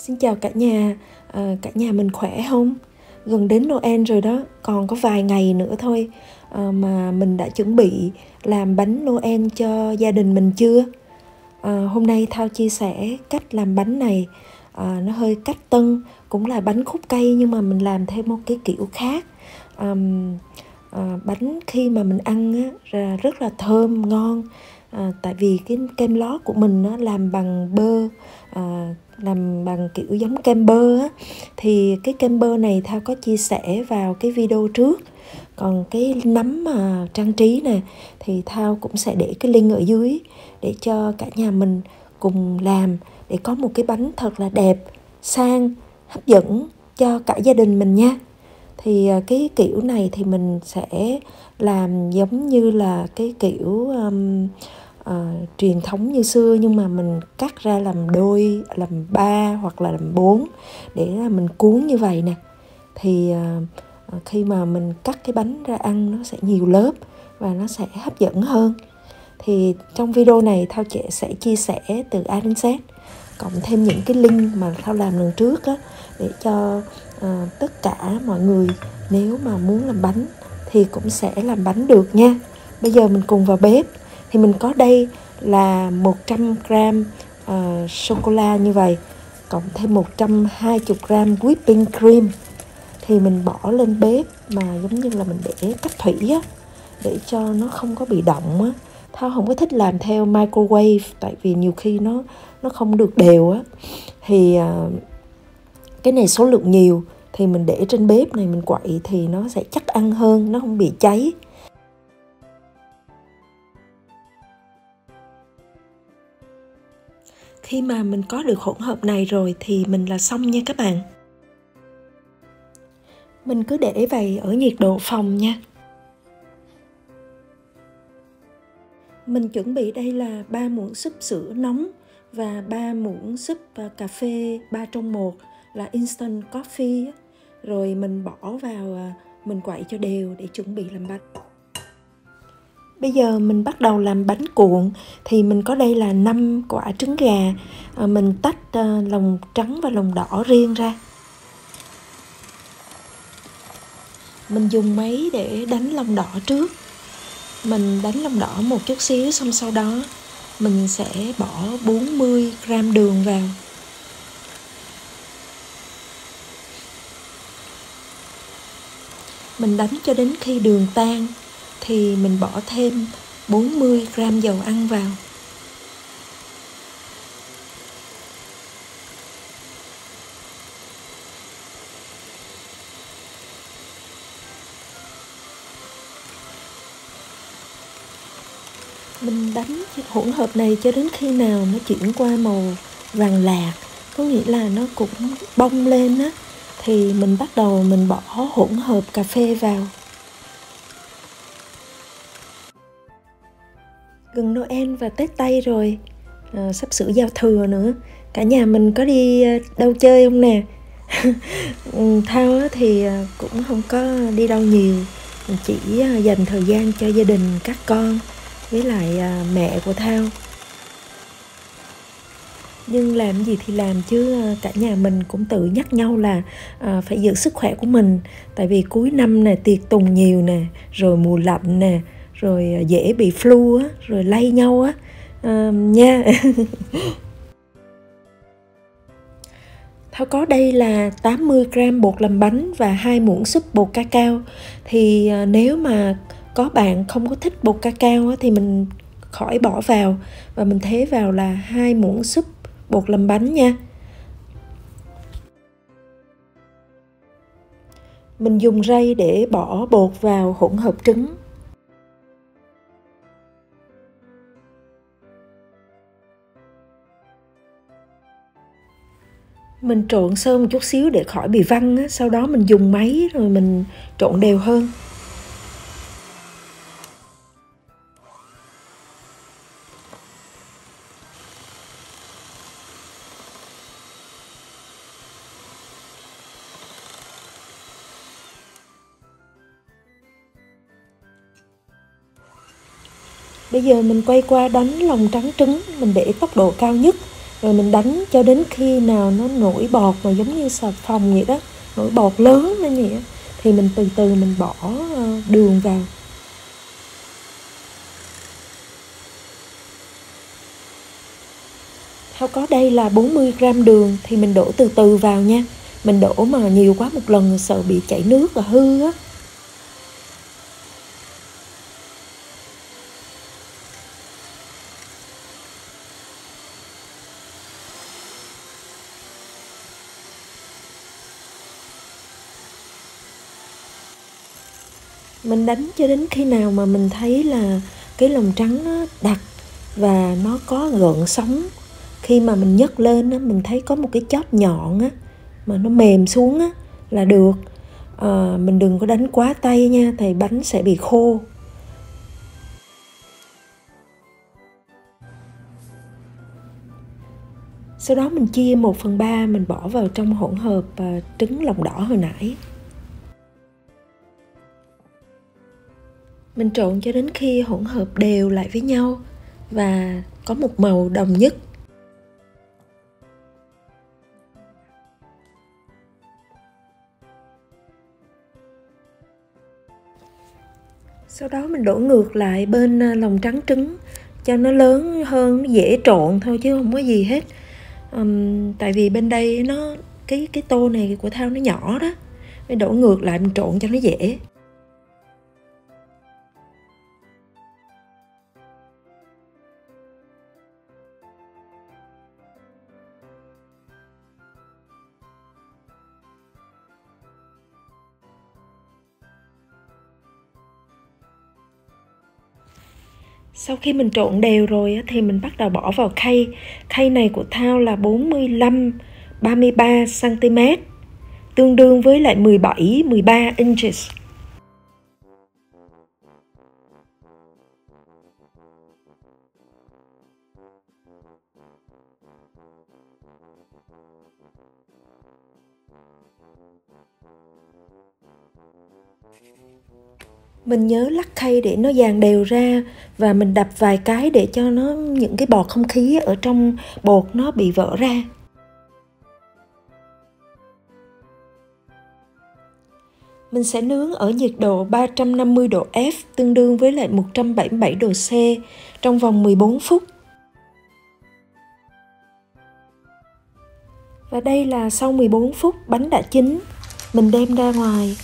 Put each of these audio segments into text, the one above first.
Xin chào cả nhà, cả nhà mình khỏe không? Gần đến Noel rồi đó, còn có vài ngày nữa thôi mà mình đã chuẩn bị làm bánh Noel cho gia đình mình chưa? Hôm nay Thao chia sẻ cách làm bánh này, nó hơi cách tân, cũng là bánh khúc cây nhưng mà mình làm theo một cái kiểu khác. Bánh khi mà mình ăn á, rất là thơm, ngon. Tại vì cái kem lót của mình nó làm bằng bơ, làm bằng kiểu giống kem bơ á, thì cái kem bơ này Thao có chia sẻ vào cái video trước. Còn cái nấm mà trang trí nè thì Thao cũng sẽ để cái link ở dưới để cho cả nhà mình cùng làm, để có một cái bánh thật là đẹp, sang, hấp dẫn cho cả gia đình mình nha. Thì cái kiểu này thì mình sẽ làm giống như là cái kiểu truyền thống như xưa, nhưng mà mình cắt ra làm đôi, làm 3 hoặc là làm 4 để mình cuốn như vậy nè. Thì khi mà mình cắt cái bánh ra ăn nó sẽ nhiều lớp và nó sẽ hấp dẫn hơn. Thì trong video này Thao sẽ chia sẻ từ A đến Z, cộng thêm những cái link mà Thao làm lần trước á, để cho tất cả mọi người nếu mà muốn làm bánh thì cũng sẽ làm bánh được nha. Bây giờ mình cùng vào bếp. Thì mình có đây là 100g sô-cô-la như vậy, cộng thêm 120g whipping cream. Thì mình bỏ lên bếp mà giống như là mình để cách thủy á, để cho nó không có bị động á. Thao không có thích làm theo microwave, tại vì nhiều khi nó không được đều á. Thì cái này số lượng nhiều thì mình để trên bếp này mình quậy thì nó sẽ chắc ăn hơn, nó không bị cháy. Khi mà mình có được hỗn hợp này rồi thì mình là xong nha các bạn. Mình cứ để vậy ở nhiệt độ phòng nha. Mình chuẩn bị đây là 3 muỗng súp sữa nóng và 3 muỗng súp cà phê 3 trong 1 là instant coffee. Rồi mình bỏ vào, mình quậy cho đều để chuẩn bị làm bánh. Bây giờ mình bắt đầu làm bánh cuộn. Thì mình có đây là 5 quả trứng gà, mình tách lòng trắng và lòng đỏ riêng ra. Mình dùng máy để đánh lòng đỏ trước. Mình đánh lòng đỏ một chút xíu, xong sau đó mình sẽ bỏ 40g đường vào. Mình đánh cho đến khi đường tan thì mình bỏ thêm 40g dầu ăn vào. Mình đánh hỗn hợp này cho đến khi nào nó chuyển qua màu vàng lạc, có nghĩa là nó cũng bong lên á, thì mình bắt đầu mình bỏ hỗn hợp cà phê vào. Gần Noel và Tết Tây rồi, sắp sửa giao thừa nữa. Cả nhà mình có đi đâu chơi không nè? Thao thì cũng không có đi đâu nhiều, mình chỉ dành thời gian cho gia đình, các con với lại mẹ của Thao. Nhưng làm gì thì làm chứ cả nhà mình cũng tự nhắc nhau là phải giữ sức khỏe của mình. Tại vì cuối năm nè, tiệc tùng nhiều nè, rồi mùa lạnh nè, rồi dễ bị flu á, rồi lây nhau á nha. Thao có đây là 80g bột làm bánh và 2 muỗng súp bột cacao. Thì nếu mà có bạn không có thích bột cacao á, thì mình khỏi bỏ vào, và mình thế vào là 2 muỗng súp bột làm bánh nha. Mình dùng rây để bỏ bột vào hỗn hợp trứng. Mình trộn sơ một chút xíu để khỏi bị văng á, sau đó mình dùng máy rồi mình trộn đều hơn. Bây giờ mình quay qua đánh lòng trắng trứng, mình để tốc độ cao nhất Rồi mình đánh cho đến khi nào nó nổi bọt mà giống như xà phòng vậy đó, nổi bọt lớn lên vậy đó, thì mình từ từ mình bỏ đường vào. Thao có đây là 40g đường thì mình đổ từ từ vào nha. Mình đổ mà nhiều quá một lần sợ bị chảy nước và hư á. Mình đánh cho đến khi nào mà mình thấy là cái lòng trắng nó đặc và nó có gợn sóng. Khi mà mình nhấc lên á, mình thấy có một cái chóp nhọn á, mà nó mềm xuống á, là được. Mình đừng có đánh quá tay nha, thì bánh sẽ bị khô. Sau đó mình chia 1/3 mình bỏ vào trong hỗn hợp trứng lòng đỏ hồi nãy. Mình trộn cho đến khi hỗn hợp đều lại với nhau và có một màu đồng nhất. Sau đó mình đổ ngược lại bên lòng trắng trứng cho nó lớn hơn, nó dễ trộn thôi chứ không có gì hết. Tại vì bên đây nó cái tô này của Thao nó nhỏ đó, mình đổ ngược lại mình trộn cho nó dễ. Sau khi mình trộn đều rồi thì mình bắt đầu bỏ vào khay. Khay này của Thao là 45-33 cm, tương đương với lại 17-13 inches. Mình nhớ lắc khay để nó dàn đều ra và mình đập vài cái để cho nó những cái bọt không khí ở trong bột nó bị vỡ ra. Mình sẽ nướng ở nhiệt độ 350 độ F tương đương với lại 177 độ C trong vòng 14 phút. Và đây là sau 14 phút bánh đã chín. Mình đem ra ngoài.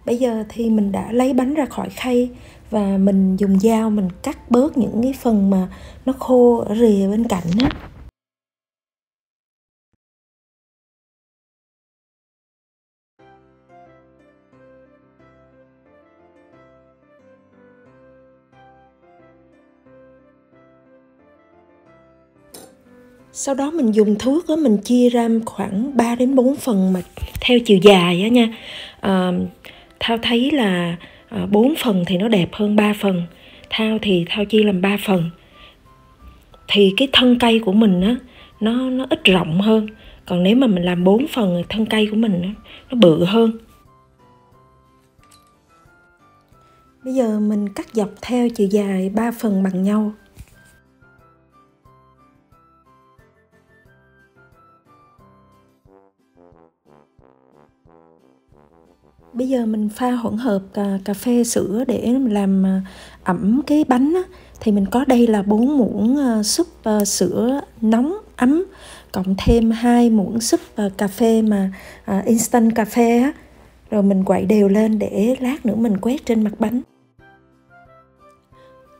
Bây giờ thì mình đã lấy bánh ra khỏi khay và mình dùng dao mình cắt bớt những cái phần mà nó khô ở rìa bên cạnh á. Sau đó mình dùng thước đó, mình chia ra khoảng 3 đến 4 phần mà theo chiều dài á nha. Thao thấy là 4 phần thì nó đẹp hơn 3 phần. Thao chia làm 3 phần. Thì cái thân cây của mình á nó ít rộng hơn. Còn nếu mà mình làm 4 phần thì thân cây của mình nó bự hơn. Bây giờ mình cắt dọc theo chiều dài 3 phần bằng nhau. Bây giờ mình pha hỗn hợp cà phê sữa để làm ẩm cái bánh á. Thì mình có đây là 4 muỗng súp sữa nóng ấm, cộng thêm 2 muỗng súp cà phê mà instant cà phê á. Rồi mình quậy đều lên để lát nữa mình quét trên mặt bánh.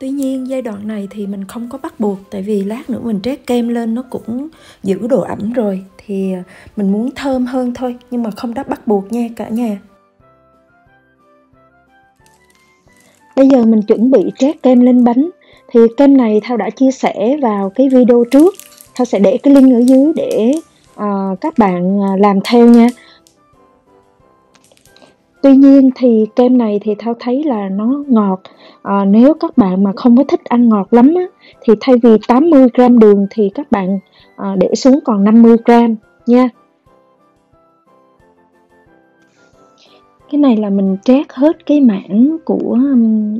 Tuy nhiên giai đoạn này thì mình không có bắt buộc, tại vì lát nữa mình trét kem lên nó cũng giữ độ ẩm rồi. Thì mình muốn thơm hơn thôi, nhưng mà không đã bắt buộc nha cả nhà. Bây giờ mình chuẩn bị trét kem lên bánh. Thì kem này Thao đã chia sẻ vào cái video trước. Thao sẽ để cái link ở dưới để các bạn làm theo nha. Tuy nhiên thì kem này thì Thao thấy là nó ngọt. Nếu các bạn mà không có thích ăn ngọt lắm á, thì thay vì 80g đường thì các bạn để xuống còn 50g nha. Cái này là mình trét hết cái mảng của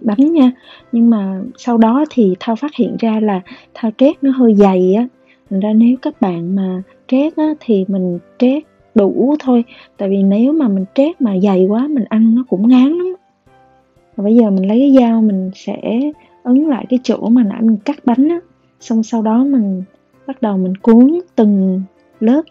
bánh nha. Nhưng mà sau đó thì Thao phát hiện ra là Thao trét nó hơi dày á. Thành ra nếu các bạn mà trét á, thì mình trét đủ thôi. Tại vì nếu mà mình trét mà dày quá mình ăn nó cũng ngán lắm. Và bây giờ mình lấy cái dao mình sẽ ấn lại cái chỗ mà nãy mình cắt bánh á. Xong sau đó mình bắt đầu mình cuốn từng lớp.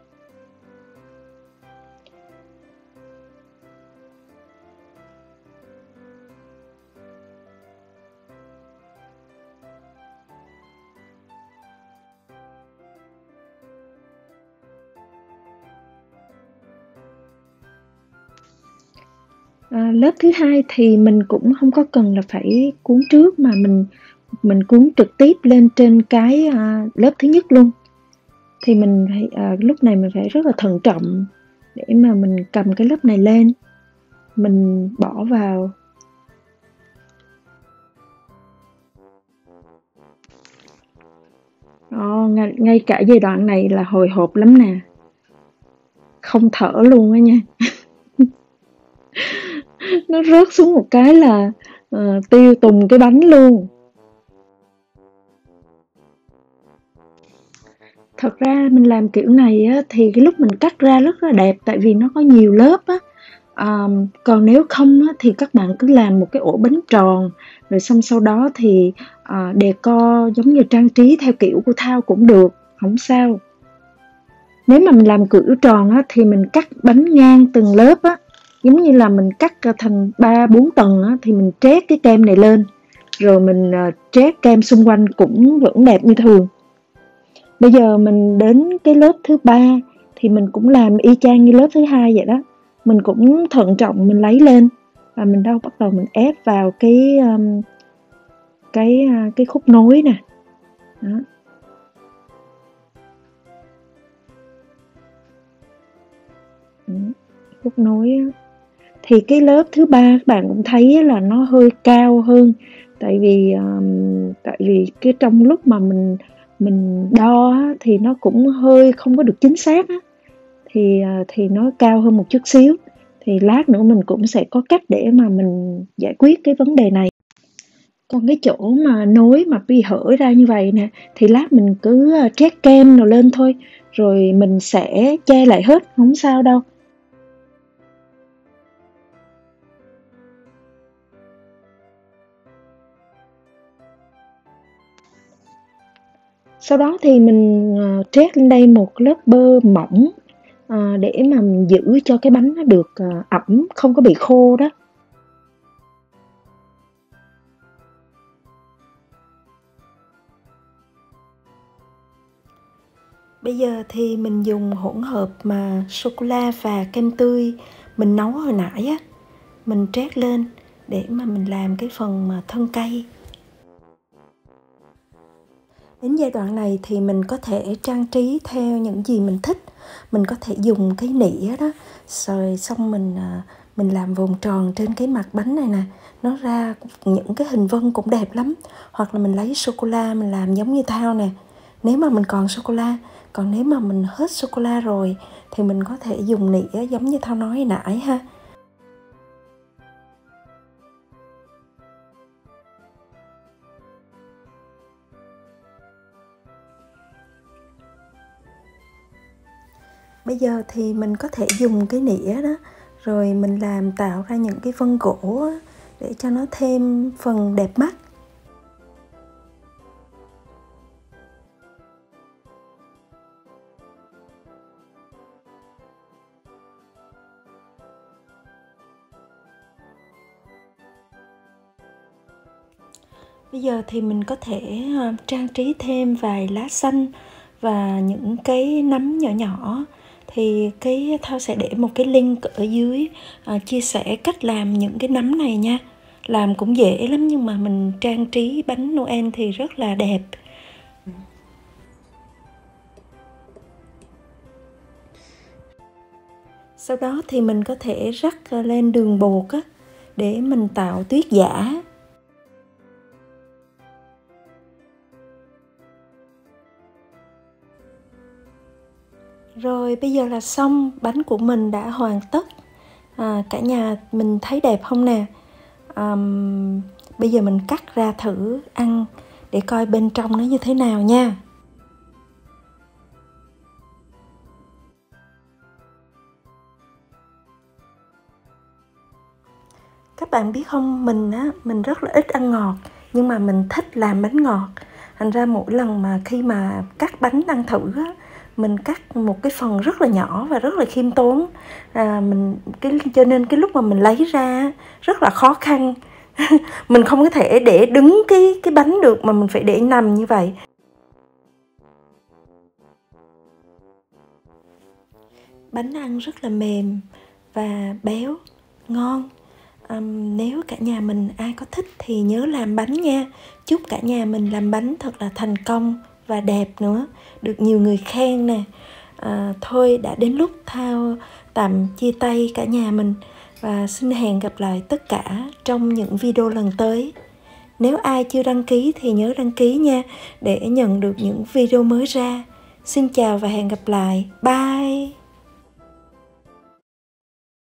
Lớp thứ hai thì mình cũng không có cần là phải cuốn trước mà mình cuốn trực tiếp lên trên cái lớp thứ nhất luôn. Thì mình phải lúc này mình phải rất là thận trọng để mà mình cầm cái lớp này lên, mình bỏ vào. Ngay cả giai đoạn này là hồi hộp lắm nè, không thở luôn á nha. Nó rớt xuống một cái là tiêu tùng cái bánh luôn. Thật ra mình làm kiểu này á, thì cái lúc mình cắt ra rất là đẹp tại vì nó có nhiều lớp á. Còn nếu không á, thì các bạn cứ làm một cái ổ bánh tròn rồi xong sau đó thì decor giống như trang trí theo kiểu của Thao cũng được, không sao. Nếu mà mình làm kiểu tròn á, thì mình cắt bánh ngang từng lớp á, giống như là mình cắt thành 3-4 tầng á, thì mình trét cái kem này lên rồi mình trét kem xung quanh cũng vẫn đẹp như thường. Bây giờ mình đến cái lớp thứ ba thì mình cũng làm y chang như lớp thứ hai vậy đó. Mình cũng thận trọng mình lấy lên và mình bắt đầu mình ép vào cái khúc nối nè. Đó. Khúc nối thì cái lớp thứ ba các bạn cũng thấy là nó hơi cao hơn tại vì cái trong lúc mà mình đo á, thì nó cũng hơi không có được chính xác á, thì nó cao hơn một chút xíu. Thì lát nữa mình cũng sẽ có cách để mà mình giải quyết cái vấn đề này. Còn cái chỗ mà nối mà bị hở ra như vậy nè thì lát mình cứ trét kem nào lên thôi rồi mình sẽ che lại hết, không sao đâu. Sau đó thì mình trét lên đây một lớp bơ mỏng để mà mình giữ cho cái bánh nó được ẩm, không có bị khô đó. Bây giờ thì mình dùng hỗn hợp mà sô-cô-la và kem tươi mình nấu hồi nãy á, mình trét lên để mà mình làm cái phần mà thân cây. Đến giai đoạn này thì mình có thể trang trí theo những gì mình thích. Mình có thể dùng cái nĩa đó, rồi xong mình làm vòng tròn trên cái mặt bánh này nè. Nó ra những cái hình vân cũng đẹp lắm. Hoặc là mình lấy sô-cô-la mình làm giống như Thao nè. Nếu mà mình còn sô-cô-la, còn nếu mà mình hết sô-cô-la rồi thì mình có thể dùng nĩa giống như Thao nói nãy ha. Bây giờ thì mình có thể dùng cái nĩa đó rồi mình tạo ra những cái vân gỗ á, để cho nó thêm phần đẹp mắt. Bây giờ thì mình có thể trang trí thêm vài lá xanh và những cái nấm nhỏ nhỏ. Thì Thao sẽ để một cái link ở dưới chia sẻ cách làm những cái nấm này nha. làm cũng dễ lắm, nhưng mà mình trang trí bánh Noel thì rất là đẹp. Sau đó thì mình có thể rắc lên đường bột á, để mình tạo tuyết giả. Rồi bây giờ là xong, bánh của mình đã hoàn tất. Cả nhà mình thấy đẹp không nè? Bây giờ mình cắt ra thử ăn để coi bên trong nó như thế nào nha. Các bạn biết không, mình rất là ít ăn ngọt, nhưng mà mình thích làm bánh ngọt. Thành ra mỗi lần mà khi mà cắt bánh ăn thử á, mình cắt một cái phần rất là nhỏ và rất là khiêm tốn. Cho nên cái lúc mà mình lấy ra rất là khó khăn. Mình không có thể để đứng cái bánh được, mà mình phải để nằm như vậy. Bánh ăn rất là mềm và béo, ngon. Nếu cả nhà mình ai có thích thì nhớ làm bánh nha. Chúc cả nhà mình làm bánh thật là thành công và đẹp nữa, được nhiều người khen nè. Thôi đã đến lúc Thao tạm chia tay cả nhà mình, và xin hẹn gặp lại tất cả trong những video lần tới. Nếu ai chưa đăng ký thì nhớ đăng ký nha, để nhận được những video mới ra. Xin chào và hẹn gặp lại. Bye.